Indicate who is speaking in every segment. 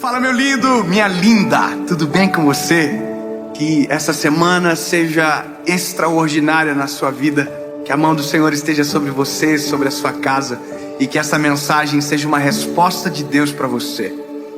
Speaker 1: Fala, meu lindo, minha linda, tudo bem com você? Que essa semana seja extraordinária na sua vida, que a mão do Senhor esteja sobre você, sobre a sua casa, e que essa mensagem seja uma resposta de Deus para você.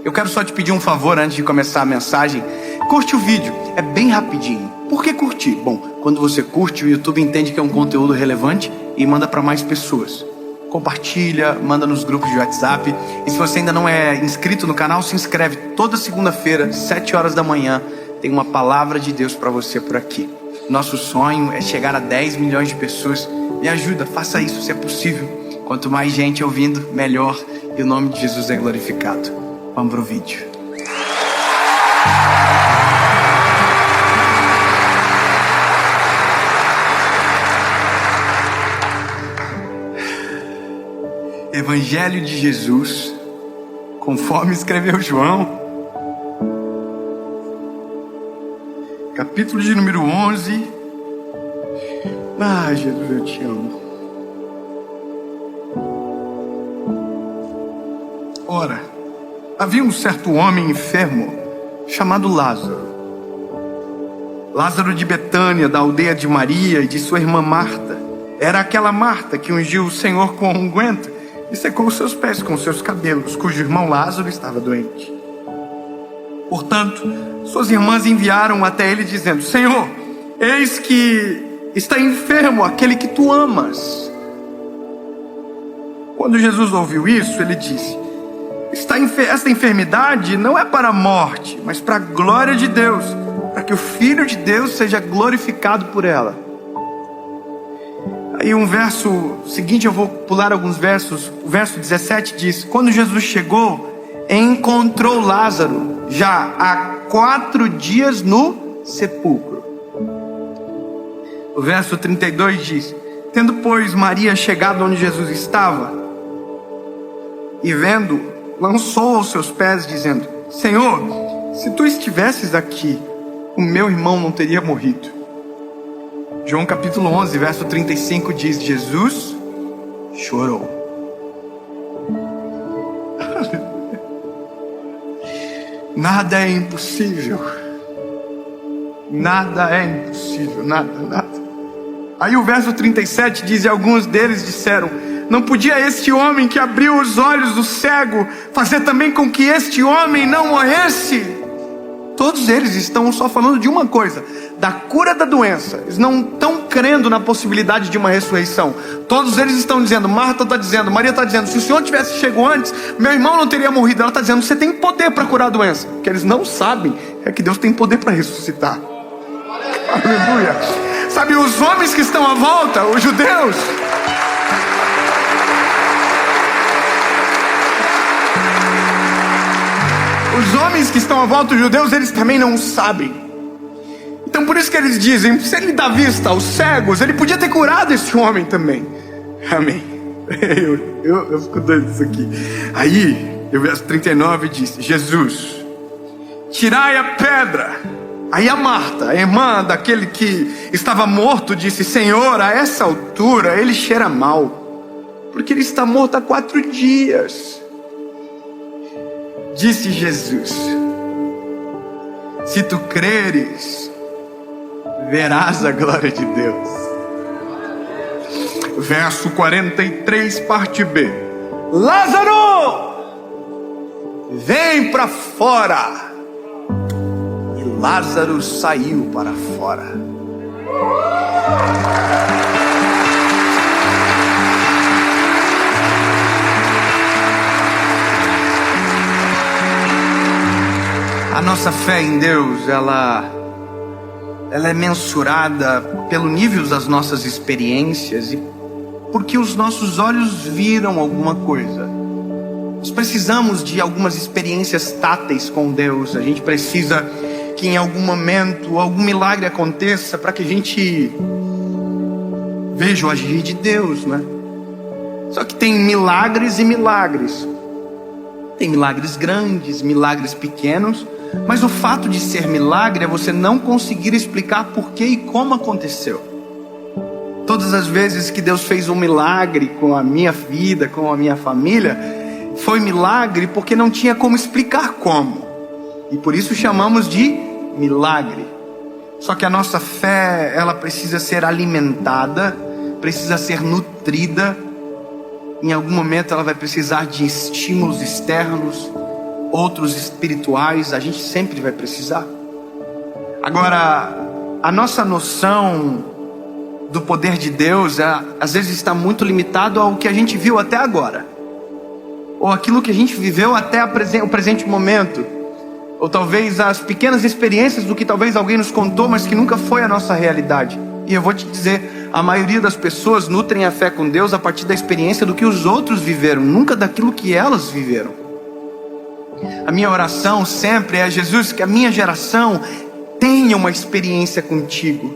Speaker 1: Eu quero só te pedir um favor antes de começar a mensagem. Curte o vídeo, é bem rapidinho. Por que curtir? Bom, quando você curte, o YouTube entende que é um conteúdo relevante e manda para mais pessoas. Compartilha, manda nos grupos de WhatsApp. E se você ainda não é inscrito no canal, se inscreve. Toda segunda-feira, 7 horas da manhã, tem uma palavra de Deus para você por aqui. Nosso sonho é chegar a 10 milhões de pessoas. Me ajuda, faça isso se é possível. Quanto mais gente ouvindo, melhor. E o nome de Jesus é glorificado. Vamos pro vídeo. Evangelho de Jesus, conforme escreveu João, capítulo de número 11. Ah, Jesus, eu te amo. Ora, havia um certo homem enfermo, chamado Lázaro. Lázaro de Betânia, da aldeia de Maria e de sua irmã Marta. Era aquela Marta que ungiu o Senhor com unguento e secou os seus pés com seus cabelos, cujo irmão Lázaro estava doente. Portanto, suas irmãs enviaram até ele dizendo: Senhor, eis que está enfermo aquele que tu amas. Quando Jesus ouviu isso, ele disse: esta enfermidade não é para a morte, mas para a glória de Deus, para que o Filho de Deus seja glorificado por ela. Aí um verso seguinte, eu vou pular alguns versos. O verso 17 diz: quando Jesus chegou, encontrou Lázaro já há 4 dias no sepulcro. O verso 32 diz: tendo, pois, Maria chegado onde Jesus estava, e vendo, lançou aos seus pés, dizendo: Senhor, se tu estivesses aqui, o meu irmão não teria morrido. João capítulo 11, verso 35 diz: Jesus chorou. Nada é impossível. Nada é impossível, nada. Aí o verso 37 diz: e alguns deles disseram: não podia este homem que abriu os olhos do cego fazer também com que este homem não morresse? Todos eles estão só falando de uma coisa: da cura da doença. Eles não estão crendo na possibilidade de uma ressurreição. Todos eles estão dizendo, Marta está dizendo, Maria está dizendo: se o Senhor tivesse chegado antes, meu irmão não teria morrido. Ela está dizendo: você tem poder para curar a doença. O que eles não sabem é que Deus tem poder para ressuscitar. Aleluia. Sabe, os homens que estão à volta, os judeus, os judeus, eles também não sabem. Então por isso que eles dizem: se ele dá vista aos cegos, ele podia ter curado esse homem também. Amém. Eu fico doido disso aqui. Aí, o verso 39 diz: Jesus, tirai a pedra. Aí a Marta, a irmã daquele que estava morto, disse: Senhor, a essa altura ele cheira mal, porque ele está morto há 4 dias. Disse Jesus: se tu creres, verás a glória de Deus. Verso 43, parte B: Lázaro, vem para fora. E Lázaro saiu para fora. A nossa fé em Deus, ela é mensurada pelo nível das nossas experiências e porque os nossos olhos viram alguma coisa. Nós precisamos de algumas experiências táteis com Deus. A gente precisa que em algum momento algum milagre aconteça para que a gente veja o agir de Deus, né? Só que tem milagres e milagres. Tem milagres grandes, milagres pequenos. Mas o fato de ser milagre é você não conseguir explicar por que e como aconteceu. Todas as vezes que Deus fez um milagre com a minha vida, com a minha família, foi milagre porque não tinha como explicar como. E por isso chamamos de milagre. Só que a nossa fé, ela precisa ser alimentada, precisa ser nutrida. Em algum momento ela vai precisar de estímulos externos, outros espirituais, a gente sempre vai precisar. Agora, a nossa noção do poder de Deus, às vezes está muito limitado ao que a gente viu até agora, ou aquilo que a gente viveu até o presente momento, ou talvez as pequenas experiências do que talvez alguém nos contou, mas que nunca foi a nossa realidade. E eu vou te dizer, a maioria das pessoas nutrem a fé com Deus a partir da experiência do que os outros viveram, nunca daquilo que elas viveram. A minha oração sempre é: Jesus, que a minha geração tenha uma experiência contigo,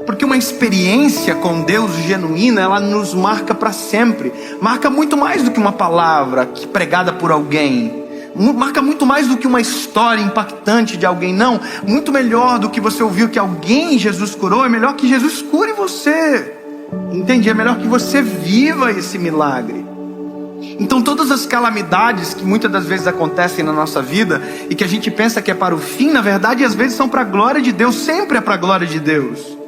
Speaker 1: porque uma experiência com Deus genuína, ela nos marca para sempre. Marca muito mais do que uma palavra pregada por alguém, marca muito mais do que uma história impactante de alguém. Não, muito melhor do que você ouviu que alguém Jesus curou, é melhor que Jesus cure você, entende? É melhor que você viva esse milagre. Então todas as calamidades que muitas das vezes acontecem na nossa vida e que a gente pensa que é para o fim, na verdade às vezes são para a glória de Deus, sempre é para a glória de Deus.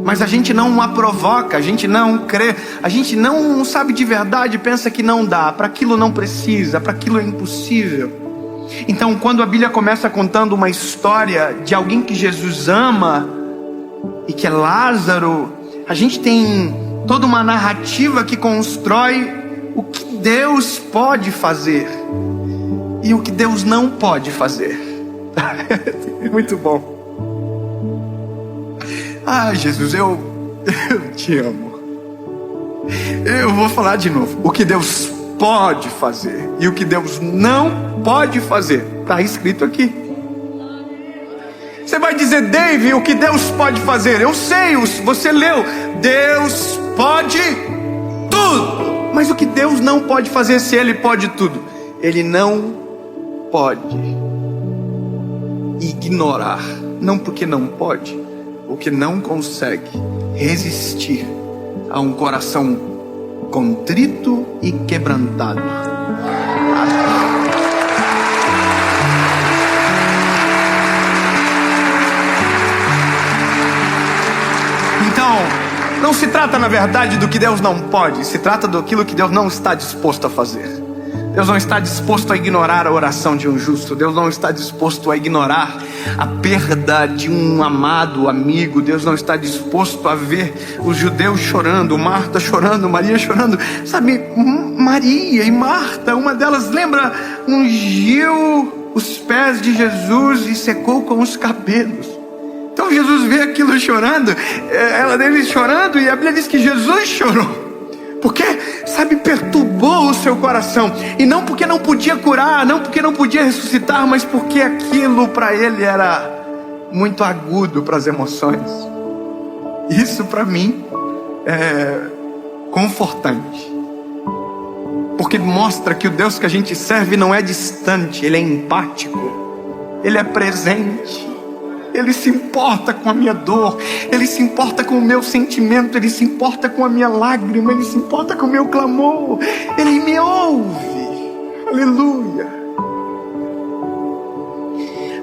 Speaker 1: Mas a gente não a provoca, a gente não crê, a gente não sabe de verdade, pensa que não dá, para aquilo não precisa, para aquilo é impossível. Então quando a Bíblia começa contando uma história de alguém que Jesus ama e que é Lázaro, a gente tem toda uma narrativa que constrói o que Deus pode fazer e o que Deus não pode fazer. É muito bom. Jesus, eu te amo. Eu vou falar de novo. O que Deus pode fazer e o que Deus não pode fazer, está escrito aqui. Você vai dizer: Dave, o que Deus pode fazer? Eu sei, você leu. Deus pode tudo. Mas o que Deus não pode fazer, se Ele pode tudo? Ele não pode ignorar. Não porque não pode, porque não consegue resistir a um coração contrito e quebrantado. Então, não se trata na verdade do que Deus não pode, se trata daquilo que Deus não está disposto a fazer. Deus não está disposto a ignorar a oração de um justo. Deus não está disposto a ignorar a perda de um amado amigo. Deus não está disposto a ver os judeus chorando, Marta chorando, Maria chorando. Sabe, Maria e Marta, uma delas, lembra, ungiu os pés de Jesus e secou com os cabelos. Então Jesus vê aquilo chorando, ela dele chorando, e a Bíblia diz que Jesus chorou. Porque, sabe, perturbou o seu coração. E não porque não podia curar, não porque não podia ressuscitar, mas porque aquilo para ele era muito agudo para as emoções. Isso para mim é confortante, porque mostra que o Deus que a gente serve não é distante, Ele é empático, Ele é presente. Ele se importa com a minha dor, Ele se importa com o meu sentimento, Ele se importa com a minha lágrima, Ele se importa com o meu clamor, Ele me ouve. Aleluia.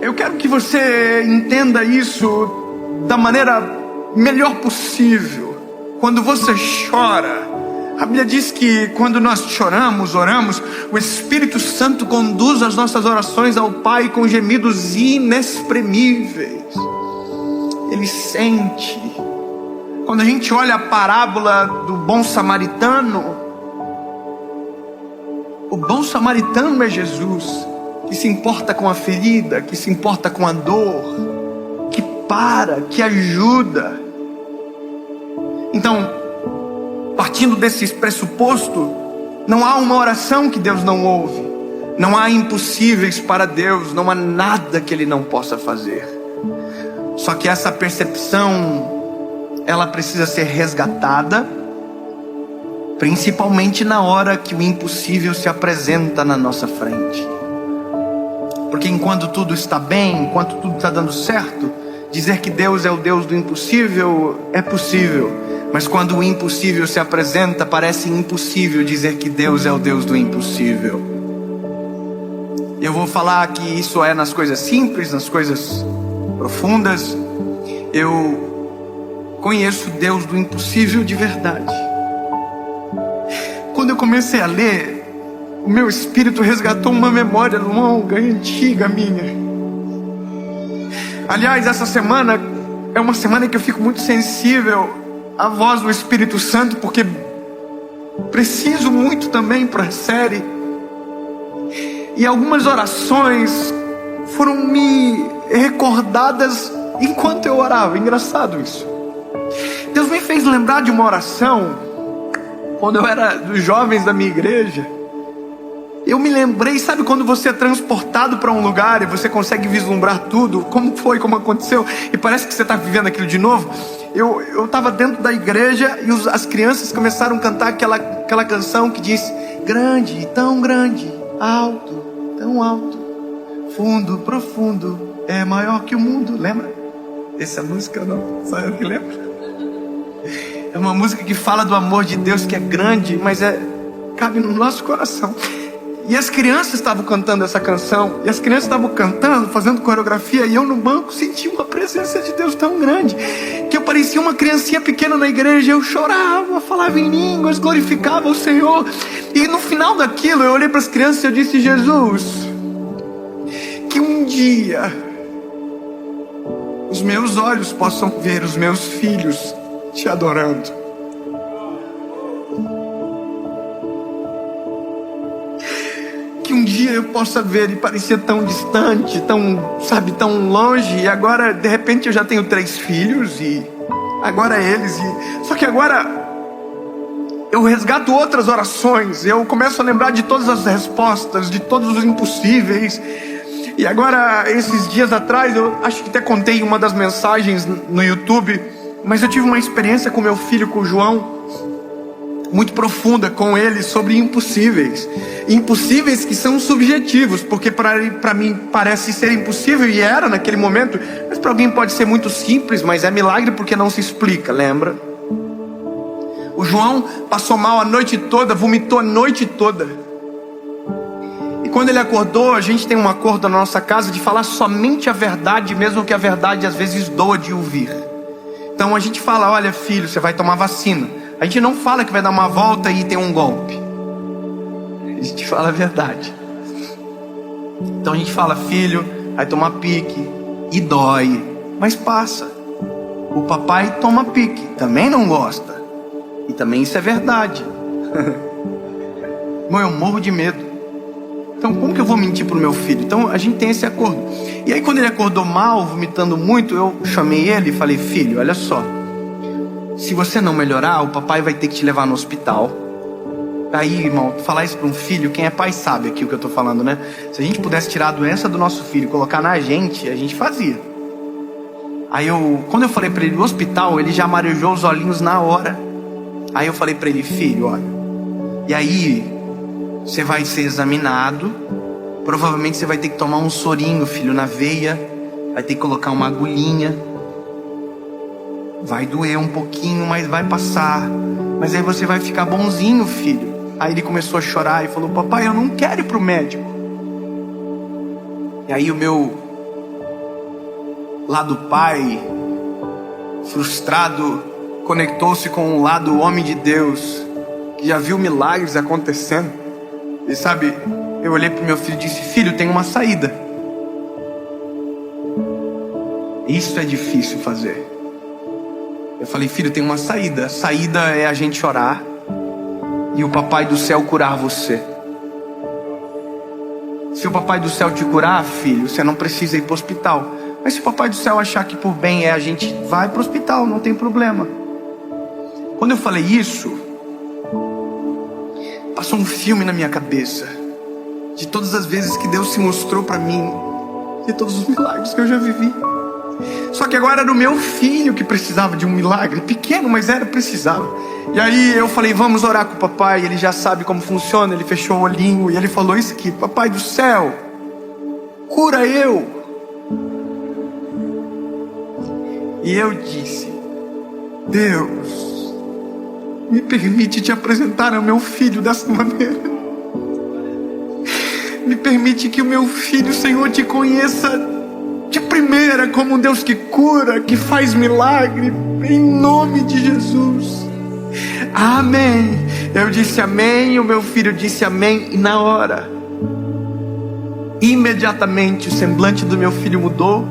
Speaker 1: Eu quero que você entenda isso da maneira melhor possível. Quando você chora, a Bíblia diz que quando nós choramos, oramos, o Espírito Santo conduz as nossas orações ao Pai com gemidos inexprimíveis. Ele sente. Quando a gente olha a parábola do bom samaritano, o bom samaritano é Jesus, que se importa com a ferida, que se importa com a dor, que que ajuda. Então, partindo desse pressuposto, não há uma oração que Deus não ouve, não há impossíveis para Deus, não há nada que Ele não possa fazer. Só que essa percepção, ela precisa ser resgatada, principalmente na hora que o impossível se apresenta na nossa frente. Porque enquanto tudo está bem, enquanto tudo está dando certo, dizer que Deus é o Deus do impossível é possível. Mas quando o impossível se apresenta, parece impossível dizer que Deus é o Deus do impossível. Eu vou falar que isso é nas coisas simples, nas coisas profundas. Eu conheço o Deus do impossível de verdade. Quando eu comecei a ler, o meu espírito resgatou uma memória longa e antiga minha. Aliás, essa semana é uma semana que eu fico muito sensível à voz do Espírito Santo, porque preciso muito também para a série. E algumas orações foram me recordadas enquanto eu orava. Engraçado isso. Deus me fez lembrar de uma oração quando eu era dos jovens da minha igreja. Eu me lembrei, sabe quando você é transportado para um lugar e você consegue vislumbrar tudo, como foi, como aconteceu, e parece que você está vivendo aquilo de novo? Eu estava dentro da igreja e as crianças começaram a cantar aquela canção que diz: grande, tão grande, alto, tão alto, fundo, profundo, é maior que o mundo. Lembra? Essa música não, só eu que lembro. É uma música que fala do amor de Deus, que é grande, mas cabe no nosso coração. E as crianças estavam cantando essa canção, e as crianças estavam cantando, fazendo coreografia, e eu no banco senti uma presença de Deus tão grande, que eu parecia uma criancinha pequena na igreja. Eu chorava, falava em línguas, glorificava o Senhor. E no final daquilo, eu olhei para as crianças e eu disse: Jesus, que um dia os meus olhos possam ver os meus filhos te adorando. Que um dia eu possa ver, e parecia tão distante, tão longe, e agora de repente eu já tenho 3 filhos, e agora eles, só que agora eu resgato outras orações, eu começo a lembrar de todas as respostas, de todos os impossíveis. E agora, esses dias atrás, eu acho que até contei uma das mensagens no YouTube, mas eu tive uma experiência com meu filho, com o João, muito profunda com ele, sobre impossíveis. Impossíveis que são subjetivos, porque para mim parece ser impossível, e era naquele momento, mas para alguém pode ser muito simples, mas é milagre porque não se explica, lembra? O João passou mal a noite toda, vomitou a noite toda. E quando ele acordou, a gente tem um acordo na nossa casa de falar somente a verdade, mesmo que a verdade às vezes doa de ouvir. Então a gente fala: olha filho, você vai tomar vacina. A gente não fala que vai dar uma volta e tem um golpe. A gente fala a verdade. Então a gente fala: filho, vai tomar pique e dói, mas passa. O papai toma pique, também não gosta, e também isso é verdade. Irmão, eu morro de medo. Então como que eu vou mentir pro meu filho? Então a gente tem esse acordo. E aí quando ele acordou mal, vomitando muito, eu chamei ele e falei: filho, olha só, se você não melhorar, o papai vai ter que te levar no hospital. Aí, irmão, falar isso para um filho, quem é pai sabe aqui o que eu tô falando, né? Se a gente pudesse tirar a doença do nosso filho e colocar na gente, a gente fazia. Aí quando eu falei para ele no hospital, ele já marejou os olhinhos na hora. Aí eu falei para ele: filho, olha, e aí você vai ser examinado, provavelmente você vai ter que tomar um sorinho, filho, na veia, vai ter que colocar uma agulhinha. Vai doer um pouquinho, mas vai passar. Mas aí você vai ficar bonzinho, filho. Aí ele começou a chorar e falou: papai, eu não quero ir pro médico. E aí o meu lado pai, frustrado, conectou-se com o lado homem de Deus, que já viu milagres acontecendo. E sabe, eu olhei pro meu filho e disse: filho, tem uma saída. Isso é difícil fazer. Eu falei: filho, tem uma saída. A saída é a gente orar e o papai do céu curar você. Se o papai do céu te curar, filho, você não precisa ir para o hospital. Mas se o papai do céu achar que por bem a gente vai para o hospital, não tem problema. Quando eu falei isso, passou um filme na minha cabeça de todas as vezes que Deus se mostrou para mim, de todos os milagres que eu já vivi. Só que agora era o meu filho que precisava de um milagre, pequeno, mas precisava. E aí eu falei: vamos orar com o papai. Ele já sabe como funciona. Ele fechou o olhinho e ele falou isso aqui: papai do céu, cura eu. E eu disse: Deus, me permite te apresentar ao meu filho dessa maneira. Me permite que o meu filho, Senhor, te conheça de primeira como um Deus que cura, que faz milagre, em nome de Jesus. Amém. Eu disse amém, o meu filho disse amém, e na hora, imediatamente, o semblante do meu filho mudou,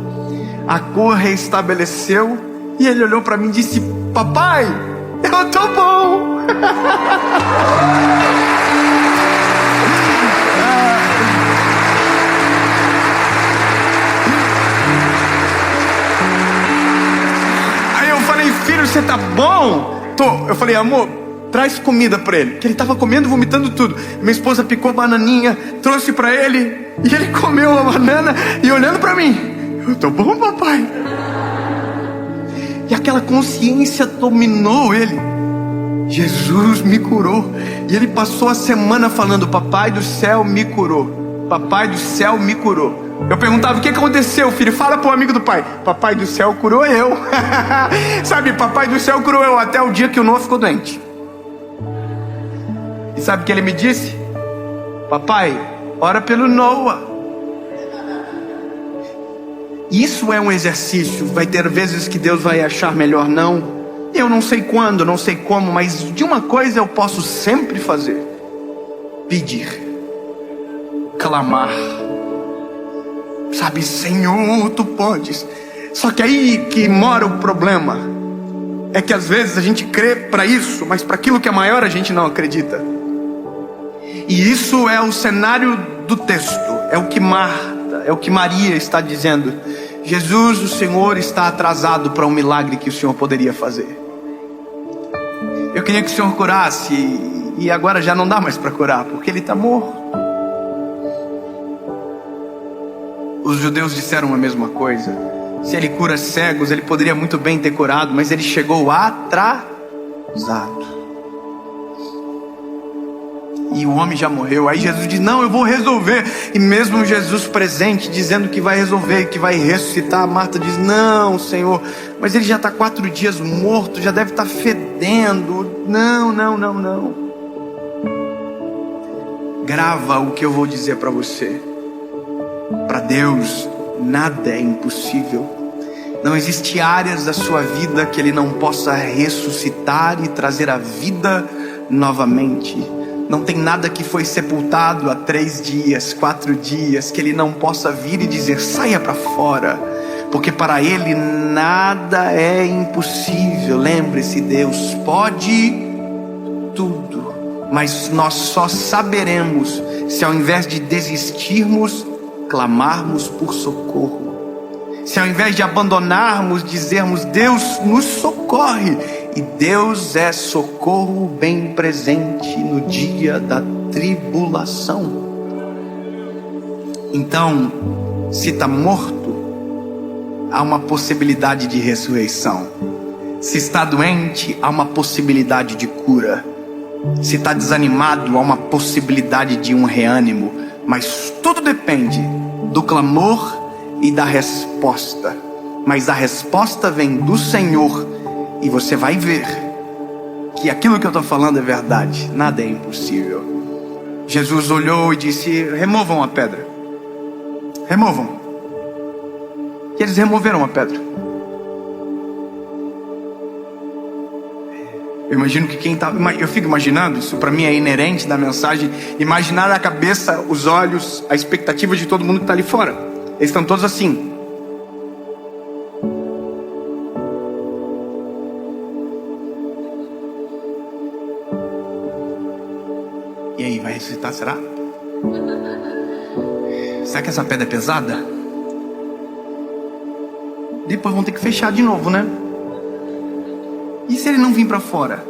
Speaker 1: a cor reestabeleceu, e ele olhou para mim e disse: papai, eu tô bom. Aí eu falei: filho, você tá bom? Tô. Eu falei: amor, traz comida para ele, que ele estava comendo, vomitando tudo. Minha esposa picou bananinha, trouxe para ele, e ele comeu a banana e olhando para mim: eu tô bom, papai. E aquela consciência dominou ele. Jesus me curou. E ele passou a semana falando: papai do céu me curou, papai do céu me curou. Eu perguntava: o que aconteceu, filho? Fala pro amigo do pai. Papai do céu curou eu. Sabe, papai do céu curou eu, até o dia que o Noah ficou doente. E sabe o que ele me disse? Papai, ora pelo Noah. Isso é um exercício. Vai ter vezes que Deus vai achar melhor não. Eu não sei quando, não sei como, mas de uma coisa eu posso sempre fazer: pedir, clamar. Sabe, Senhor, tu podes. Só que aí que mora o problema. É que às vezes a gente crê para isso, mas para aquilo que é maior a gente não acredita. E isso é o cenário do texto. É o que Marta, é o que Maria está dizendo: Jesus, o Senhor está atrasado para um milagre que o Senhor poderia fazer. Eu queria que o Senhor curasse, e agora já não dá mais para curar, porque ele está morto. Os judeus disseram a mesma coisa. Se ele cura cegos, ele poderia muito bem ter curado, mas ele chegou atrasado. E o homem já morreu. Aí Jesus diz: não, eu vou resolver. E mesmo Jesus presente, dizendo que vai resolver, que vai ressuscitar, Marta diz: não, Senhor, mas ele já está 4 dias morto, já deve estar fedendo. Não. Grava o que eu vou dizer para você. Para Deus, nada é impossível. Não existe áreas da sua vida que Ele não possa ressuscitar e trazer a vida novamente. Não tem nada que foi sepultado há 3 dias, 4 dias, que Ele não possa vir e dizer: saia para fora. Porque para Ele nada é impossível. Lembre-se, Deus pode tudo. Mas nós só saberemos se ao invés de desistirmos, clamarmos por socorro. Se ao invés de abandonarmos, dizermos: Deus nos socorre. E Deus é socorro bem presente no dia da tribulação. Então, se está morto, há uma possibilidade de ressurreição. Se está doente, há uma possibilidade de cura. Se está desanimado, há uma possibilidade de um reânimo. Mas tudo depende do clamor e da resposta. Mas a resposta vem do Senhor. E você vai ver que aquilo que eu estou falando é verdade. Nada é impossível. Jesus olhou e disse: removam a pedra. Removam. E eles removeram a pedra. Eu imagino que quem está... Eu fico imaginando, isso para mim é inerente da mensagem. Imaginar a cabeça, os olhos, a expectativa de todo mundo que está ali fora. Eles estão todos assim. E aí, vai ressuscitar, será? Será que essa pedra é pesada? Depois vão ter que fechar de novo, né? E se ele não vir para fora?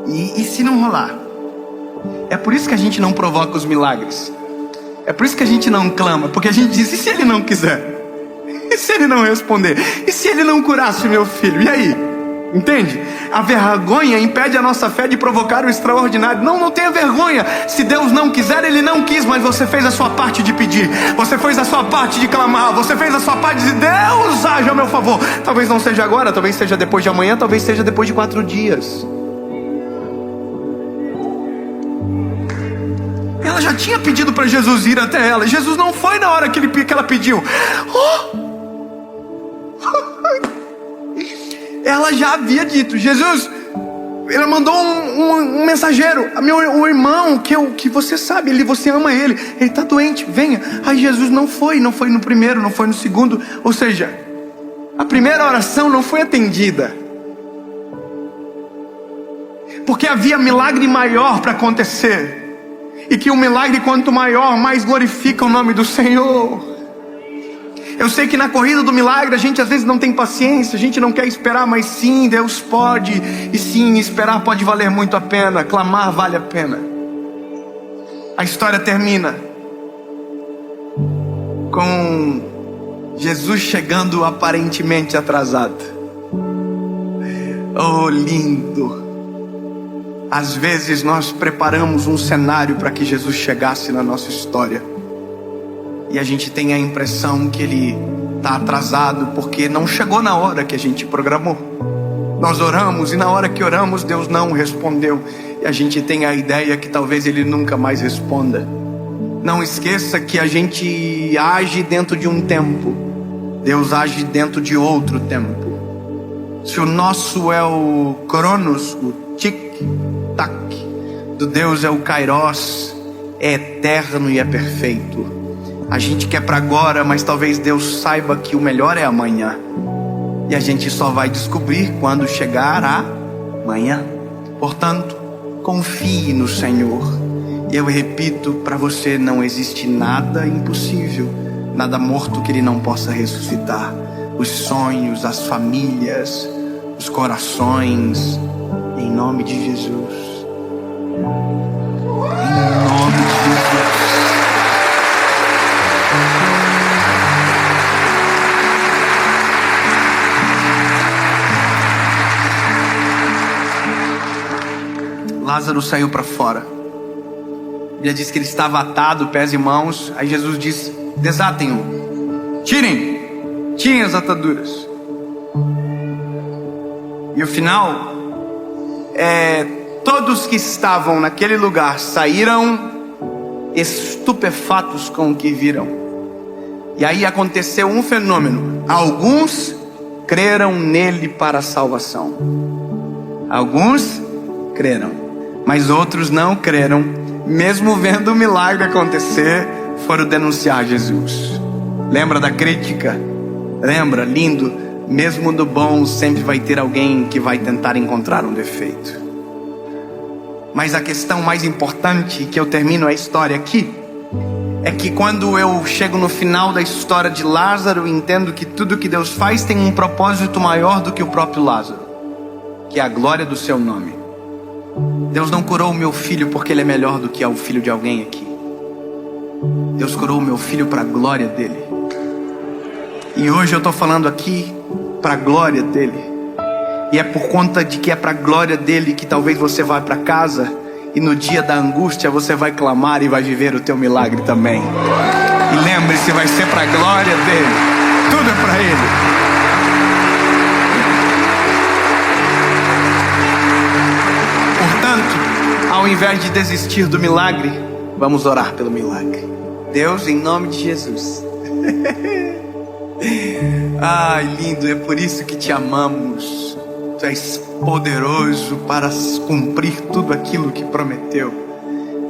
Speaker 1: E se não rolar? É por isso que a gente não provoca os milagres. É por isso que a gente não clama. Porque a gente diz: e se ele não quiser? E se ele não responder? E se ele não curasse o meu filho? E aí? Entende? A vergonha impede a nossa fé de provocar o extraordinário. Não tenha vergonha. Se Deus não quiser, Ele não quis. Mas você fez a sua parte de pedir. Você fez a sua parte de clamar. Você fez a sua parte de dizer: Deus, haja a meu favor. Talvez não seja agora, talvez seja depois de amanhã, talvez seja depois de 4 dias. ela já tinha pedido para Jesus ir até ela. Jesus não foi na hora que ela pediu. Ela já havia dito, Jesus, ele mandou um mensageiro, o irmão, que você sabe, você ama ele está doente, venha. Aí Jesus não foi no primeiro, não foi no segundo. Ou seja, a primeira oração não foi atendida, porque havia milagre maior para acontecer, e que o milagre quanto maior, mais glorifica o nome do Senhor. Eu sei que na corrida do milagre a gente às vezes não tem paciência, a gente não quer esperar, mas sim, Deus pode, e sim, esperar pode valer muito a pena, clamar vale a pena. A história termina com Jesus chegando aparentemente atrasado. Oh, lindo! Às vezes nós preparamos um cenário para que Jesus chegasse na nossa história, e a gente tem a impressão que ele está atrasado porque não chegou na hora que a gente programou. Nós oramos e na hora que oramos Deus não respondeu, e a gente tem a ideia que talvez ele nunca mais responda. Não esqueça que a gente age dentro de um tempo, Deus age dentro de outro tempo. Se o nosso é o Cronos, o tic-tac, do Deus é o Kairos, é eterno e é perfeito. A gente quer para agora, mas talvez Deus saiba que o melhor é amanhã, e a gente só vai descobrir quando chegar amanhã. Portanto, confie no Senhor. E eu repito para você, não existe nada impossível, nada morto que ele não possa ressuscitar. Os sonhos, as famílias, os corações, em nome de Jesus. Em nome de Jesus. Lázaro saiu para fora. A Bíblia diz que ele estava atado, pés e mãos. Aí Jesus disse: desatem-o, tirem as ataduras. E o final é: todos que estavam naquele lugar saíram estupefatos com o que viram. E aí aconteceu um fenômeno: alguns creram nele para a salvação. Alguns creram, mas outros não creram, mesmo vendo o milagre acontecer, foram denunciar Jesus. Lembra da crítica? Lembra? Lindo. Mesmo do bom sempre vai ter alguém que vai tentar encontrar um defeito. Mas a questão mais importante, que eu termino a história aqui, é que quando eu chego no final da história de Lázaro, entendo que tudo que Deus faz tem um propósito maior do que o próprio Lázaro, que é a glória do seu nome. Deus não curou o meu filho porque ele é melhor do que o filho de alguém aqui. Deus curou o meu filho para a glória dele. E hoje eu estou falando aqui para a glória dele. E é por conta de que é para a glória dele que talvez você vá para casa e no dia da angústia você vai clamar e vai viver o teu milagre também. E lembre-se, vai ser para a glória dele. Tudo é para ele. Ao invés de desistir do milagre, vamos orar pelo milagre. Deus, em nome de Jesus. Ai, lindo, é por isso que te amamos. Tu és poderoso para cumprir tudo aquilo que prometeu.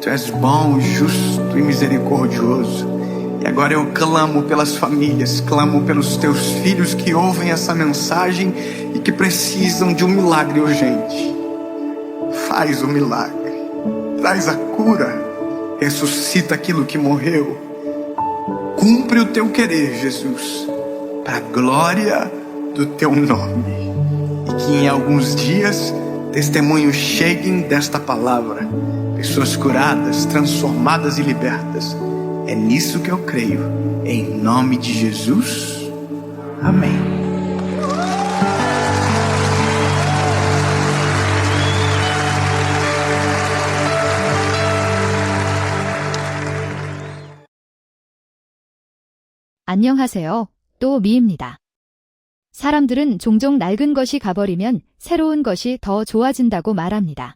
Speaker 1: Tu és bom, justo e misericordioso. E agora eu clamo pelas famílias, clamo pelos teus filhos que ouvem essa mensagem e que precisam de um milagre urgente. Faz o milagre. Traz a cura, ressuscita aquilo que morreu. Cumpre o teu querer, Jesus, para a glória do teu nome. E que em alguns dias testemunhos cheguem desta palavra, pessoas curadas, transformadas e libertas. É nisso que eu creio, em nome de Jesus, amém.
Speaker 2: 안녕하세요. 또 미입니다. 사람들은 종종 낡은 것이 가버리면 새로운 것이 더 좋아진다고 말합니다.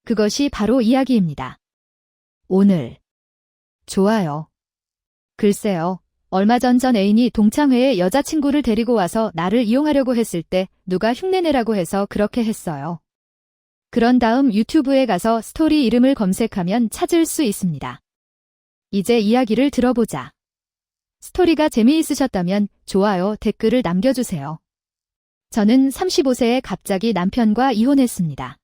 Speaker 2: 그것이 바로 이야기입니다. 오늘. 좋아요. 글쎄요. 얼마 전 애인이 동창회에 여자친구를 데리고 와서 나를 이용하려고 했을 때 누가 흉내내라고 해서 그렇게 했어요. 그런 다음 유튜브에 가서 스토리 이름을 검색하면 찾을 수 있습니다. 이제 이야기를 들어보자. 스토리가 재미있으셨다면 좋아요, 댓글을 남겨주세요. 저는 35세에 갑자기 남편과 이혼했습니다.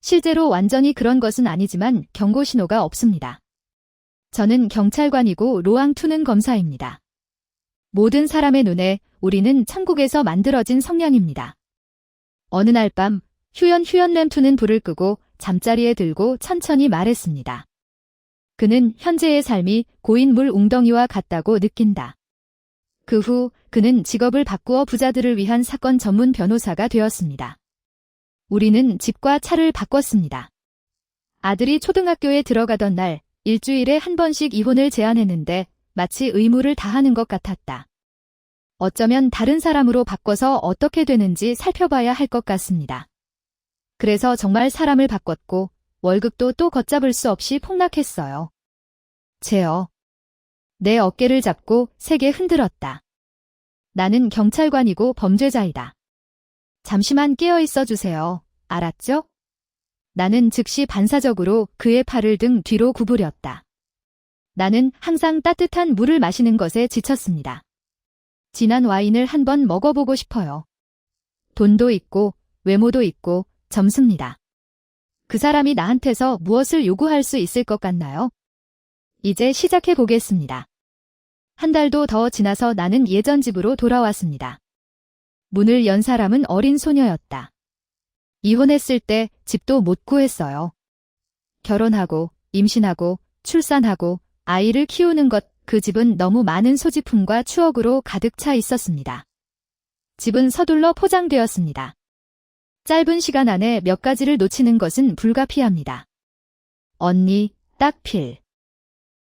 Speaker 2: 실제로 완전히 그런 것은 아니지만 경고 신호가 없습니다. 저는 경찰관이고 로앙투는 검사입니다. 모든 사람의 눈에 우리는 천국에서 만들어진 성냥입니다. 어느 날 밤 휴연 램투는 불을 끄고 잠자리에 들고 천천히 말했습니다. 그는 현재의 삶이 고인 물 웅덩이와 같다고 느낀다. 그 후 그는 직업을 바꾸어 부자들을 위한 사건 전문 변호사가 되었습니다. 우리는 집과 차를 바꿨습니다. 아들이 초등학교에 들어가던 날 일주일에 한 번씩 이혼을 제안했는데 마치 의무를 다하는 것 같았다. 어쩌면 다른 사람으로 바꿔서 어떻게 되는지 살펴봐야 할 것 같습니다. 그래서 정말 사람을 바꿨고 월급도 또 걷잡을 수 없이 폭락했어요. 제어. 내 어깨를 잡고 세게 흔들었다. 나는 경찰관이고 범죄자이다. 잠시만 깨어 있어 주세요. 알았죠? 나는 즉시 반사적으로 그의 팔을 등 뒤로 구부렸다. 나는 항상 따뜻한 물을 마시는 것에 지쳤습니다. 진한 와인을 한번 먹어보고 싶어요. 돈도 있고 외모도 있고 젊습니다. 그 사람이 나한테서 무엇을 요구할 수 있을 것 같나요? 이제 시작해 보겠습니다. 한 달도 더 지나서 나는 예전 집으로 돌아왔습니다. 문을 연 사람은 어린 소녀였다. 이혼했을 때 집도 못 구했어요. 결혼하고 임신하고 출산하고 아이를 키우는 것, 그 집은 너무 많은 소지품과 추억으로 가득 차 있었습니다. 집은 서둘러 포장되었습니다. 짧은 시간 안에 몇 가지를 놓치는 것은 불가피합니다. 언니, 딱 필.